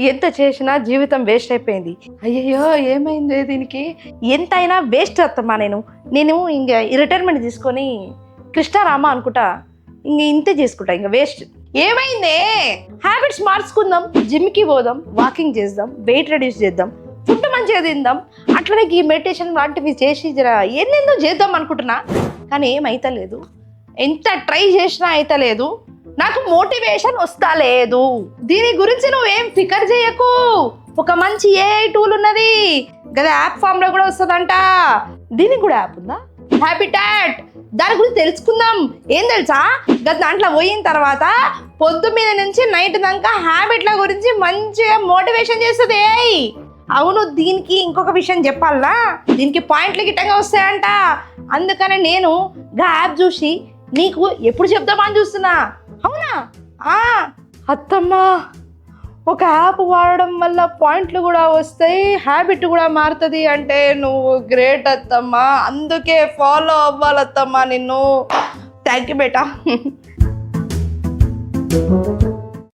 ఎంత చేసినా జీవితం వేస్ట్ అయిపోయింది. అయ్యయ్యో ఏమైంది దీనికి? ఎంతైనా వేస్ట్ అత్తమ్మా. నేను ఇంక రిటైర్మెంట్ తీసుకొని కృష్ణారామ అనుకుంటా, ఇంక ఇంతే చేసుకుంటా, ఇంక వేస్ట్. ఏమైందే? హ్యాబిట్స్ మార్చుకుందాం, జిమ్కి పోదాం, వాకింగ్ చేద్దాం, వెయిట్ రెడ్యూస్ చేద్దాం, ఫుడ్ మంచిగా తిందాం, అట్లనే ఈ మెడిటేషన్ లాంటివి చేసి ఎన్నెందో చేద్దాం అనుకుంటున్నా. కానీ ఏమైతలేదు. ఎంత ట్రై చేసినా అయితలేదు. నాకు మోటివేషన్ వస్తా లేదు. దీని గురించి నువ్వేం ఫికర్ చేయకు. ఒక మంచి ఏఐ టూల్ ఉన్నది కదా, యాప్ ఫామ్ లో కూడా వస్తుందంట. దీనికి కూడా యాప్ ఉందా? హ్యాబిటాట్. దాని గురించి తెలుసుకుందాం. ఏం తెలుసా, దాంట్లో పోయిన తర్వాత పొద్దు మీద నుంచి నైట్ దాకా హ్యాబిట్ల గురించి మంచిగా మోటివేషన్ చేస్తుంది ఏఐ. అవును, దీనికి ఇంకొక విషయం చెప్పాలా, దీనికి పాయింట్లు గిట్టంగా వస్తాయంట. అందుకనే నేను గా యాప్ చూసి నీకు ఎప్పుడు చెప్దామని చూస్తున్నా. అవునా? అత్తమ్మా, ఒక యాప్ వాడడం వల్ల పాయింట్లు కూడా వస్తాయి, హ్యాబిట్ కూడా మారుతుంది అంటే నువ్వు గ్రేట్ అత్తమ్మా. అందుకే ఫాలో అవ్వాలత్తమ్మా నిన్ను. Thank you beta.